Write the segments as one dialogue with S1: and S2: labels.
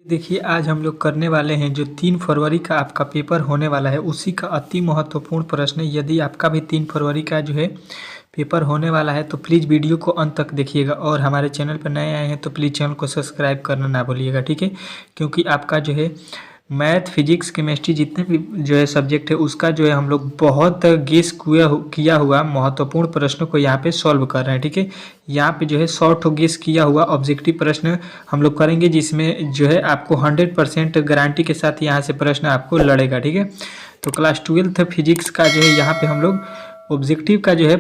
S1: देखिए आज हम लोग करने वाले हैं जो 3 फरवरी का आपका पेपर होने वाला है उसी का अति महत्वपूर्ण प्रश्न। यदि आपका भी 3 फरवरी का जो है पेपर होने वाला है तो प्लीज़ वीडियो को अंत तक देखिएगा और हमारे चैनल पर नए आए हैं तो प्लीज़ चैनल को सब्सक्राइब करना ना भूलिएगा, ठीक है। क्योंकि आपका जो है मैथ, फिजिक्स, केमिस्ट्री जितने भी जो है सब्जेक्ट है उसका जो है हम लोग बहुत गेस किया हुआ महत्वपूर्ण प्रश्नों को यहाँ पे सॉल्व कर रहे हैं, ठीक है। यहाँ पे जो है 100 गेस किया हुआ ऑब्जेक्टिव प्रश्न हम लोग करेंगे जिसमें जो है आपको 100% गारंटी के साथ यहाँ से प्रश्न आपको लड़ेगा, ठीक है। तो क्लास 12th फिजिक्स का जो है यहाँ पे हम लोग ऑब्जेक्टिव का जो है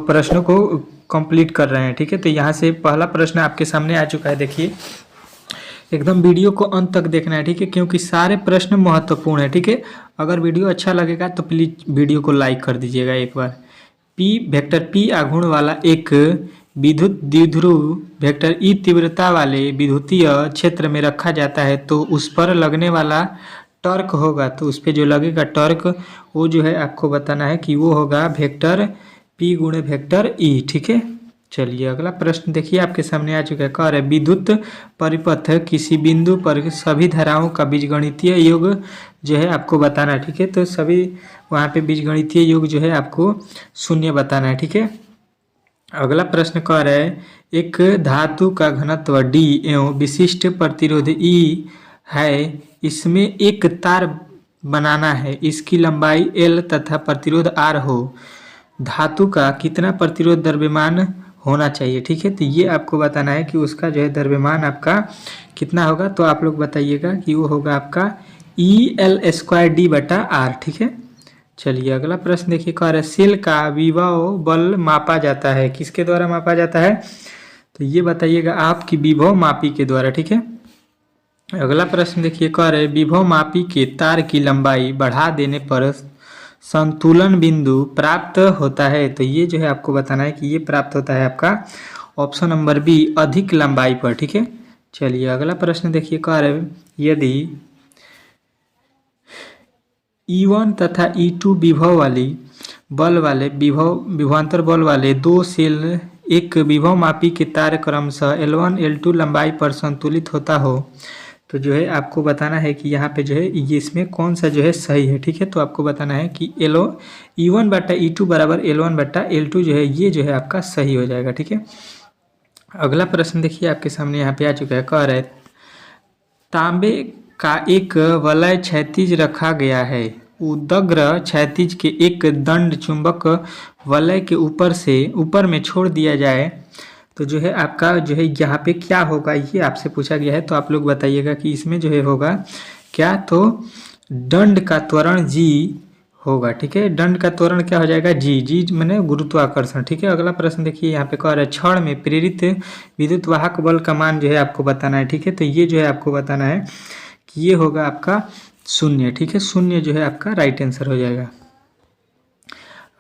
S1: प्रश्नों को कंप्लीट कर रहे हैं, ठीक है। तो यहाँ से पहला प्रश्न आपके सामने आ चुका है। देखिए एकदम वीडियो को अंत तक देखना है, ठीक है, क्योंकि सारे प्रश्न महत्वपूर्ण है, ठीक है। अगर वीडियो अच्छा लगेगा तो प्लीज़ वीडियो को लाइक कर दीजिएगा एक बार। वेक्टर पी आघूर्ण वाला एक विद्युत द्विध्रुव वेक्टर ई तीव्रता वाले विद्युतीय क्षेत्र में रखा जाता है तो उस पर लगने वाला टॉर्क होगा, तो उस पर जो लगेगा टॉर्क वो जो है आपको बताना है कि वो होगा वेक्टर पी गुणे वेक्टर ई, ठीक है। चलिए अगला प्रश्न देखिए आपके सामने आ चुका है। कह रहे विद्युत परिपथ किसी बिंदु पर सभी धाराओं का बीजगणितीय योग जो है आपको बताना है, ठीक है। तो सभी वहाँ पे बीजगणितीय योग जो है आपको शून्य बताना है, ठीक है। अगला प्रश्न कह रहे हैं एक धातु का घनत्व D एवं विशिष्ट प्रतिरोध E है, इसमें एक तार बनाना है, इसकी लंबाई L तथा प्रतिरोध R हो, धातु का कितना प्रतिरोध द्रव्यमान होना चाहिए, ठीक है। तो ये आपको बताना है कि उसका जो है द्रव्यमान आपका कितना होगा। तो आप लोग बताइएगा कि वो होगा आपका EL² D/R, ठीक है। चलिए अगला प्रश्न देखिए। कह रहे सेल का विभव बल मापा जाता है, किसके द्वारा मापा जाता है, तो ये बताइएगा आपकी विभव मापी के द्वारा, ठीक है। अगला प्रश्न देखिए। कह रहे विभव मापी के तार की लंबाई बढ़ा देने पर संतुलन बिंदु प्राप्त होता है, तो ये जो है आपको बताना है कि ये प्राप्त होता है आपका ऑप्शन नंबर बी अधिक लंबाई पर, ठीक है। चलिए अगला प्रश्न देखिए। कह रहे यदि E1 तथा E2 विभवांतर बल वाले दो सेल एक विभव मापी के तार क्रमशः L1 L2 लंबाई पर संतुलित होता हो, तो जो है आपको बताना है कि यहाँ पे जो है ये इसमें कौन सा जो है सही है, ठीक है। तो आपको बताना है कि E1/E2 बराबर L1/L2 जो है ये जो है आपका सही हो जाएगा, ठीक है। अगला प्रश्न देखिए आपके सामने यहाँ पे आ चुका है। कह रहे तांबे का एक वलय क्षैतिज रखा गया है, उदग्र क्षैतिज के एक दंड चुंबक वलय के ऊपर में छोड़ दिया जाए तो जो है आपका जो है यहाँ पे क्या होगा, ये आपसे पूछा गया है। तो आप लोग बताइएगा कि इसमें जो है होगा क्या, तो दंड का त्वरण G होगा, ठीक है। दंड का त्वरण क्या हो जाएगा, जी मैंने गुरुत्वाकर्षण, ठीक है। अगला प्रश्न देखिए यहाँ पे कह रहा है क्षण में प्रेरित विद्युत वाहक बल का मान जो है आपको बताना है, ठीक है। तो ये जो है आपको बताना है कि ये होगा आपका 0, ठीक है। 0 जो है आपका राइट आंसर हो जाएगा।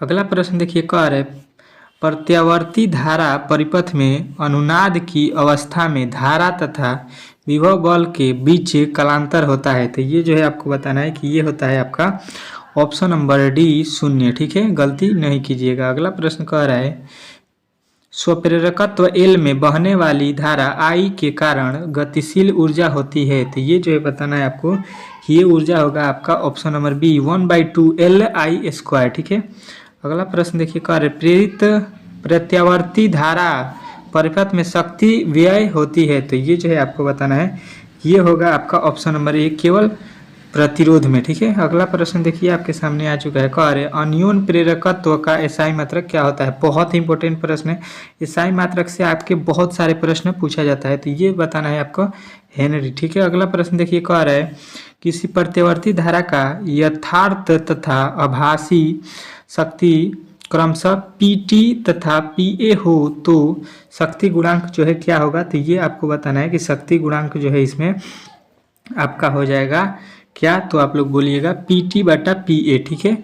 S1: अगला प्रश्न देखिए। कह रहे प्रत्यावर्ती धारा परिपथ में अनुनाद की अवस्था में धारा तथा विभव बल के बीच कालांतर होता है, तो ये जो है आपको बताना है कि ये होता है आपका ऑप्शन नंबर डी 0, ठीक है, गलती नहीं कीजिएगा। अगला प्रश्न कह रहा है स्वप्रेरकत्व L में बहने वाली धारा I के कारण गतिशील ऊर्जा होती है, तो ये जो है बताना है आपको कि ये ऊर्जा होगा आपका ऑप्शन नंबर बी 1/2 LI², ठीक है। अगला प्रश्न देखिए। कह रहे प्रेरित प्रत्यावर्ती धारा परिपथ में शक्ति व्यय होती है, तो ये जो है आपको बताना है ये होगा आपका ऑप्शन नंबर ए केवल प्रतिरोध में, ठीक है। अगला प्रश्न देखिए आपके सामने आ चुका है। कह रहे अन्योन प्रेरकत्व का एसआई मात्रक क्या होता है, बहुत ही इंपॉर्टेंट प्रश्न है। एसआई मात्रक से आपके बहुत सारे प्रश्न पूछा जाता है, तो ये बताना है आपको हेनरी, ठीक है। अगला प्रश्न देखिए। कह रहा है किसी प्रत्यावर्ती धारा का यथार्थ तथा आभासी शक्ति क्रमशः PT तथा PA हो तो शक्ति गुणांक जो है क्या होगा, तो ये आपको बताना है कि शक्ति गुणांक जो है इसमें आपका हो जाएगा क्या, तो आप लोग बोलिएगा PT/PA, ठीक है।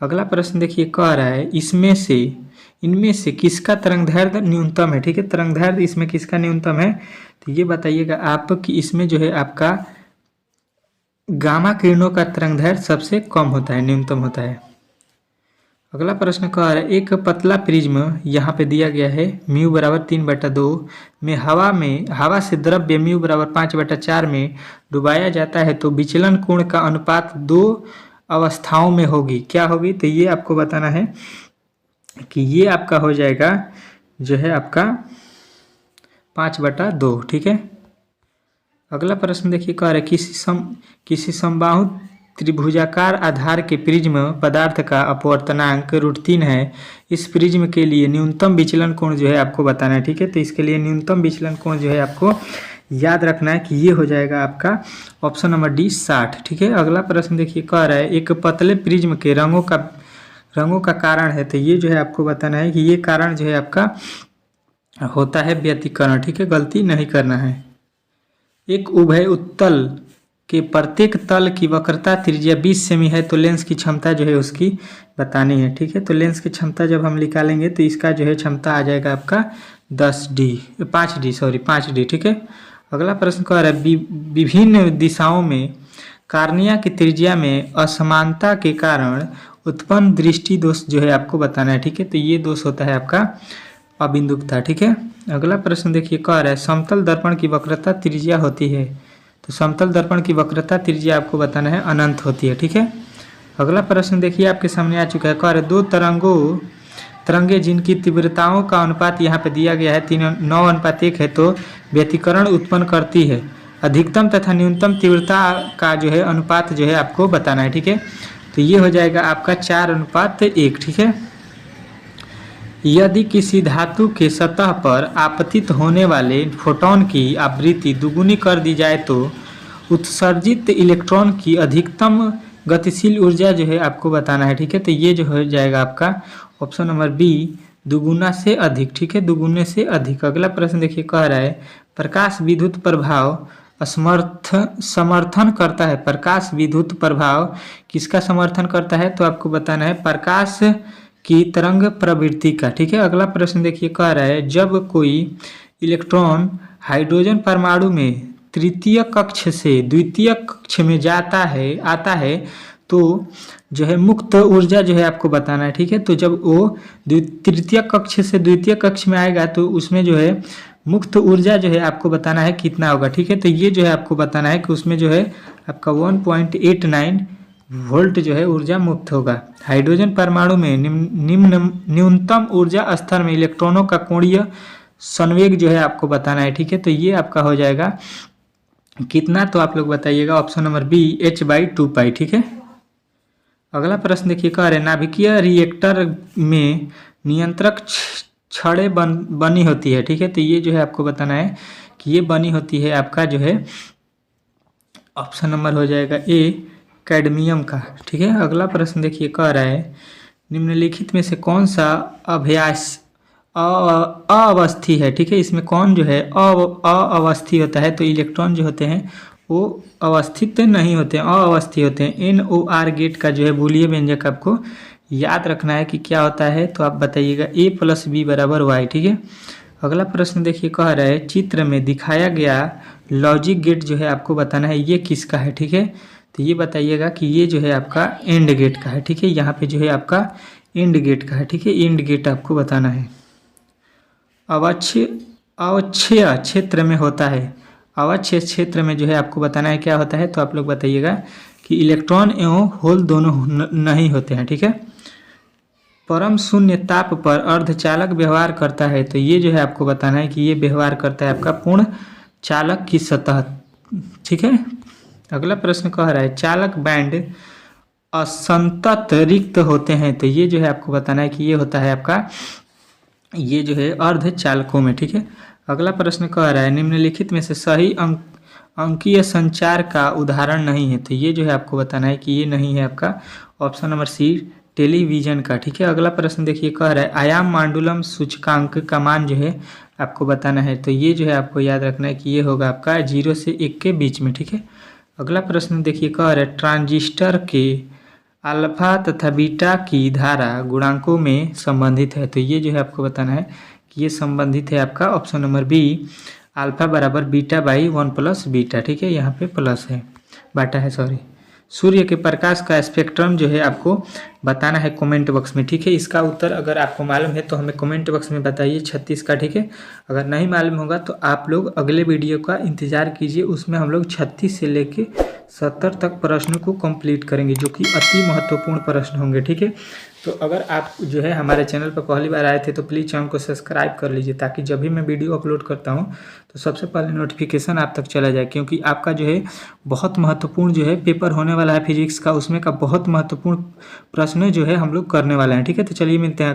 S1: अगला प्रश्न देखिए। कह रहा है इनमें से किसका तरंगदैर्घ्य न्यूनतम है, ठीक है। तरंगदैर्घ्य इसमें किसका न्यूनतम है, तो ये बताइएगा आप कि इसमें जो है आपका गामा किरणों का तरंगदैर्घ्य सबसे कम होता है, न्यूनतम होता है। अगला प्रश्न कह रहा है एक पतला प्रिज्म यहाँ पे दिया गया है म्यू बराबर 3/2 में हवा से द्रव्य म्यू बराबर 5/4 में डुबाया जाता है तो विचलन कोण का अनुपात दो अवस्थाओं में होगी, क्या होगी? तो ये आपको बताना है कि ये आपका हो जाएगा जो है आपका 5/2, ठीक है। अगला प्रश्न देखिए कह रहा है किसी समबाहु त्रिभुजाकार आधार के प्रिज्म पदार्थ का अपवर्तनांक √3 है। इस प्रिज्म के लिए न्यूनतम विचलन कोण जो है आपको बताना है, ठीक है। तो इसके लिए न्यूनतम विचलन कोण जो है आपको याद रखना है कि ये हो जाएगा आपका ऑप्शन नंबर डी 60, ठीक है। अगला प्रश्न देखिए कह रहा है एक पतले प्रिज्म के रंगों का कारण है। तो ये जो है आपको बताना है कि ये कारण जो है आपका होता है व्यतिकरण, ठीक है, गलती नहीं करना है। एक उभय उत्तल के प्रत्येक तल की वक्रता त्रिज्या 20 सेमी है तो लेंस की क्षमता जो है उसकी बतानी है, ठीक है। तो लेंस की क्षमता जब हम निकालेंगे तो इसका जो है क्षमता आ जाएगा आपका 5D, ठीक है। अगला प्रश्न कह रहा है विभिन्न दिशाओं में कार्निया की त्रिज्या में असमानता के कारण उत्पन्न दृष्टि दोष जो है आपको बताना है, ठीक है। तो ये दोष होता है आपका अबिंदुकता, ठीक है। अगला प्रश्न देखिए कह रहा है समतल दर्पण की वक्रता त्रिज्या होती है। तो समतल दर्पण की वक्रता त्रिज्या आपको बताना है अनंत होती है, ठीक है। अगला प्रश्न देखिए आपके सामने आ चुका है, कह रहे दो तरंगे जिनकी तीव्रताओं का अनुपात यहाँ पे दिया गया है 9:1 है तो व्यतिकरण उत्पन्न करती है। अधिकतम तथा न्यूनतम तीव्रता का जो है अनुपात जो है आपको बताना है, ठीक है। तो ये हो जाएगा आपका 4:1, ठीक है। यदि किसी धातु के सतह पर आपतित होने वाले फोटोन की आवृत्ति दुगुनी कर दी जाए तो उत्सर्जित इलेक्ट्रॉन की अधिकतम गतिशील ऊर्जा जो है आपको बताना है, ठीक है। तो ये जो हो जाएगा आपका ऑप्शन नंबर बी दुगुना से अधिक, ठीक है, दुगुने से अधिक। अगला प्रश्न देखिए कह रहा है प्रकाश विद्युत प्रभाव समर्थन करता है। प्रकाश विद्युत प्रभाव किसका समर्थन करता है? तो आपको बताना है प्रकाश की तरंग प्रवृत्ति का, ठीक है। अगला प्रश्न देखिए कह रहा है जब कोई इलेक्ट्रॉन हाइड्रोजन परमाणु में तृतीय कक्ष से द्वितीय कक्ष में आता है तो जो है मुक्त ऊर्जा जो है आपको बताना है, ठीक है। तो जब वो तृतीय कक्ष से द्वितीय कक्ष में आएगा तो उसमें जो है मुक्त ऊर्जा जो है आपको बताना है कितना होगा, ठीक है। तो ये जो है आपको बताना है कि उसमें जो है आपका 1.89 वोल्ट जो है ऊर्जा मुक्त होगा। हाइड्रोजन परमाणु में न्यूनतम ऊर्जा स्तर में इलेक्ट्रॉनों का कोणीय संवेग जो है आपको बताना है, ठीक है। तो ये आपका हो जाएगा कितना? तो आप लोग बताइएगा ऑप्शन नंबर बी h/2π, ठीक है। अगला प्रश्न देखिए कह रहे नाभिकीय रिएक्टर में नियंत्रक छड़ें बनी होती है, ठीक है। तो ये जो है आपको बताना है कि ये बनी होती है आपका जो है ऑप्शन नंबर हो जाएगा ए कैडमियम का, ठीक है। अगला प्रश्न देखिए कह रहा है निम्नलिखित में से कौन सा अवस्थी है, ठीक है। इसमें कौन जो है अवस्थी होता है? तो इलेक्ट्रॉन जो होते हैं वो अवस्थित नहीं होते हैं, अवस्थी होते हैं। NOR गेट का जो है बूलियन व्यंजक आपको याद रखना है कि क्या होता है। तो आप बताइएगा A + B = Y, ठीक है। अगला प्रश्न देखिए कह रहा है चित्र में दिखाया गया लॉजिक गेट जो है आपको बताना है ये किसका है, ठीक है। तो ये बताइएगा कि ये जो है आपका एंड गेट का है, ठीक है। यहाँ पे जो है आपका एंड गेट का है, ठीक है। एंड गेट आपको बताना है। अवक्षय क्षेत्र में होता है, अवक्षय क्षेत्र में जो है आपको बताना है क्या होता है। तो आप लोग बताइएगा कि इलेक्ट्रॉन एवं होल दोनों नहीं होते हैं, ठीक है। परम शून्य ताप पर अर्धचालक व्यवहार करता है। तो ये जो है आपको बताना है कि ये व्यवहार करता है आपका पूर्ण चालक की सतह, ठीक है। अगला प्रश्न कह रहा है चालक बैंड असंतत रिक्त होते हैं। तो ये जो है आपको बताना है कि ये होता है आपका ये जो है अर्धचालकों में, ठीक है। अगला प्रश्न कह रहा है निम्नलिखित में से सही अंकीय संचार का उदाहरण नहीं है। तो ये जो है आपको बताना है कि ये नहीं है आपका ऑप्शन नंबर सी टेलीविजन का, ठीक है। अगला प्रश्न देखिए कह रहा है आयाम मांडुलम सूचकांक का मान जो है आपको बताना है। तो ये जो है आपको याद रखना है कि ये होगा आपका 0 से 1 के बीच में, ठीक है। अगला प्रश्न देखिए कह रहा है ट्रांजिस्टर के अल्फा तथा बीटा की धारा गुणांकों में संबंधित है। तो ये जो है आपको बताना है कि ये संबंधित है आपका ऑप्शन नंबर बी α = β/1 + β, ठीक है। यहाँ पे प्लस है बाटा है, सूर्य के प्रकाश का स्पेक्ट्रम जो है आपको बताना है कमेंट बॉक्स में, ठीक है। इसका उत्तर अगर आपको मालूम है तो हमें कमेंट बॉक्स में बताइए 36 का, ठीक है। अगर नहीं मालूम होगा तो आप लोग अगले वीडियो का इंतजार कीजिए, उसमें हम लोग 36 से लेके 70 तक प्रश्नों को कंप्लीट करेंगे, जो कि अति महत्वपूर्ण प्रश्न होंगे, ठीक है। तो अगर आप जो है हमारे चैनल पर पहली बार आए थे तो प्लीज़ चैनल को सब्सक्राइब कर लीजिए, ताकि जब भी मैं वीडियो अपलोड करता हूँ तो सबसे पहले नोटिफिकेशन आप तक चला जाए, क्योंकि आपका जो है बहुत महत्वपूर्ण जो है पेपर होने वाला है फिजिक्स का, उसमें का बहुत महत्वपूर्ण प्रश्न जो है हम लोग करने वाले हैं, ठीक है। तो चलिए मिलते हैं।